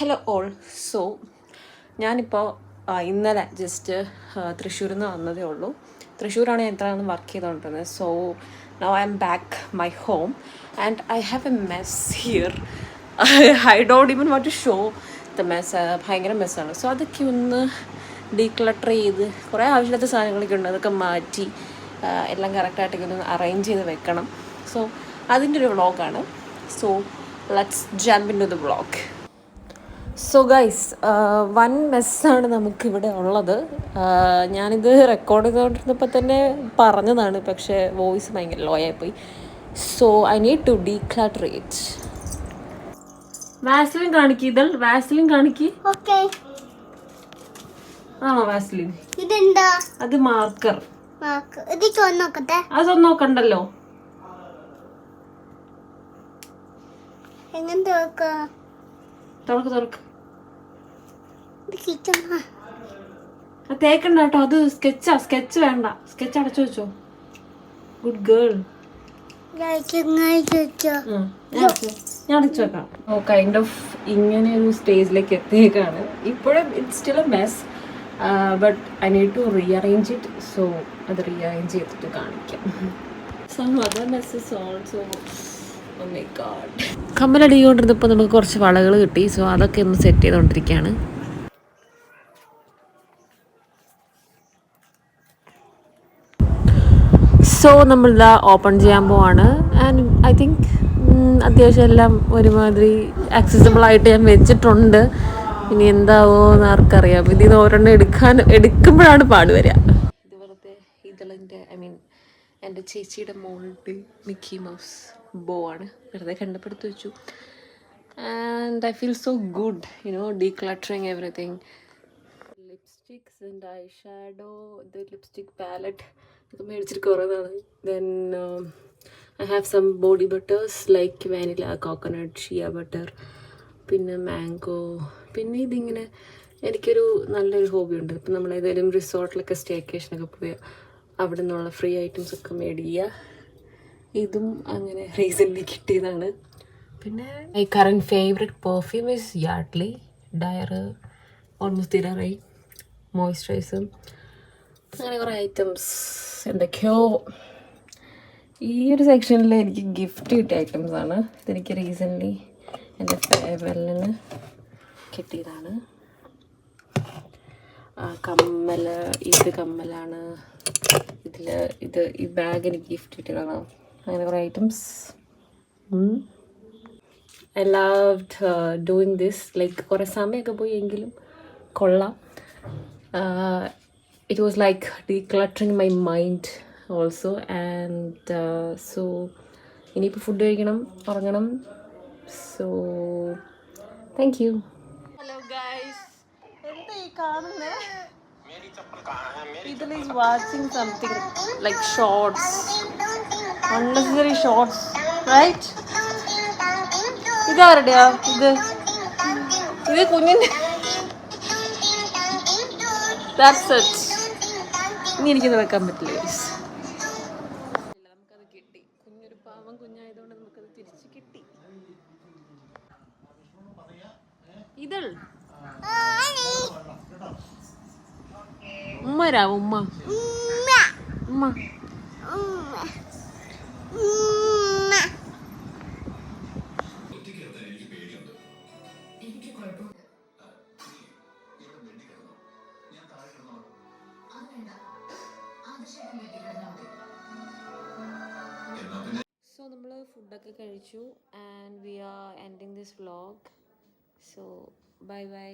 Hello all. So ഞാനിപ്പോൾ ഇന്നലെ just തൃശ്ശൂരിൽ നിന്ന് വന്നതേ ഉള്ളൂ. തൃശ്ശൂരാണ് ഞാൻ ഇത്രയൊന്നും വർക്ക് ചെയ്തുകൊണ്ടിരുന്നത്. So now I am back my home and I have a mess here. I don't even want to show the mess. ഭയങ്കര മെസ്സാണ്. സോ അതൊക്കെ ഒന്ന് ഡീക്ലട്ടർ ചെയ്ത് കുറേ ആവശ്യമില്ലാത്ത സാധനങ്ങളൊക്കെ ഉണ്ട്, അതൊക്കെ മാറ്റി എല്ലാം കറക്റ്റായിട്ടൊക്കെ ഒന്ന് അറേഞ്ച് ചെയ്ത് വെക്കണം. സോ അതിൻ്റെ ഒരു വ്ളോഗാണ്. So let's jump into the vlog. So guys, one മെസ്സാണ് നമുക്കിവിടെ ഉള്ളത്. ഞാനിത് റെക്കോർഡ് ചെയ്തുകൊണ്ടിരുന്നപ്പോൾ തന്നെ പറഞ്ഞതാണ്, പക്ഷേ വോയിസ് ഭയങ്കര ലോ ആയിപ്പോയി. So I need to declutter it. Vaseline കാണിക്ക്, ഇതൾ വാസ്ലിൻ കാണിക്ക്. ആണോ വാസ്ലിൻ? ഇതെന്താ? അത് മാർക്കർ. അതൊന്നും നോക്കണ്ടല്ലോ. തുറക്ക് തേക്കണ്ട കേട്ടോ, അത് സ്കെച്ച് വേണ്ട. സ്കെച്ച് അടച്ചു വെച്ചോ. Good girl. ഞാൻ അടച്ചു വെക്കാം. കൈൻഡ് ഓഫ് ഇങ്ങനെ ഒരു സ്റ്റേജിലേക്ക് എത്തിയേക്കാണ്. ഇപ്പോഴും it's still a mess, but I need to rearrange it. So അത് റീഅറേഞ്ച് ചെയ്തിട്ട് കാണിക്കാം. Some other messes also. കമ്മലടിക്കൊണ്ടിരുന്നപ്പോൾ നമുക്ക് കുറച്ച് വളകൾ കിട്ടി. സോ അതൊക്കെ ഒന്ന് സെറ്റ് ചെയ്തുകൊണ്ടിരിക്കുകയാണ്. സോ നമ്മളിതാ ഓപ്പൺ ചെയ്യാൻ പോവാണ്. ആൻഡ് ഐ തിങ്ക് അത്യാവശ്യം എല്ലാം ഒരുമാതിരി ആക്സസിബിൾ ആയിട്ട് ഞാൻ വെച്ചിട്ടുണ്ട്. ഇനി എന്താവോന്ന് ആർക്കറിയാം. ഇതിൽ ഓരോന്നും എടുക്കുമ്പോഴാണ് പാട് വരിക. ഇതുപോലത്തെ ഇതളിൻ്റെ എൻ്റെ ചേച്ചിയുടെ മോളുടെ മിക്കി മൗസ് ബോ ആണ്. വെറുതെ കണ്ടപ്പെടുത്തി വെച്ചു. And I feel so good, decluttering everything. Lipsticks and eyeshadow, the lipstick palette ഇതൊക്കെ മേടിച്ചിട്ട് കുറേതാണ്. Then I have some body butters like vanilla, coconut, shea butter, പിന്നെ മാംഗോ. പിന്നെ ഇതിങ്ങനെ എനിക്കൊരു നല്ലൊരു ഹോബിയുണ്ട്. ഇപ്പം നമ്മൾ ഏതെങ്കിലും റിസോർട്ടിലൊക്കെ സ്റ്റേക്കേഷനൊക്കെ പോയി അവിടെ നിന്നുള്ള ഫ്രീ ഐറ്റംസ് ഒക്കെ മേടിക്കുക. ഇതും അങ്ങനെ റീസെൻ്റ്ലി കിട്ടിയതാണ്. പിന്നെ my current favourite perfume is Yardley Dior almost തീരാറായി. മോയ്സ്ചറൈസർ, അങ്ങനെ കുറേ ഐറ്റംസ് എന്തൊക്കെയോ. ഈ ഒരു സെക്ഷനിൽ എനിക്ക് ഗിഫ്റ്റ് കിട്ടിയ ഐറ്റംസാണ്. ഇതെനിക്ക് റീസെൻ്റ്ലി എൻ്റെ ഫെയർവെല്ലിന് കിട്ടിയതാണ്. ഇത് കമ്മലാണ്. ഈ ബാഗ് എനിക്ക് ഗിഫ്റ്റ് കിട്ടിയതാണ്. അങ്ങനെ കുറേ items. I loved doing this. Like കുറേ സമയമൊക്കെ പോയി എങ്കിലും കൊള്ളാം. It was like decluttering my mind also. And so ഇനിയിപ്പോൾ ഫുഡ് കഴിക്കണം, ഉറങ്ങണം. So thank you. Hello guys, എന്താ ഈ കാണുന്നത്? Idil is watching something like shorts, unnecessary shorts, right? ഇതാരുടെയാ ഇത് കുഞ്ഞിൻ്റെ. That's it. ഇനി എനിക്കത് വെക്കാൻ പറ്റില്ല ഗൈസ്. നമുക്കത് കിട്ടി. കുഞ്ഞൊരു പാവം കുഞ്ഞായതുകൊണ്ട് നമുക്കത് തിരിച്ച് കിട്ടി. ഇതൾ ഉമ്മ വരാം. ഉമ്മ സോ നമ്മൾ ഫുഡൊക്കെ കഴിച്ചു. And we are ending this vlog. So bye by.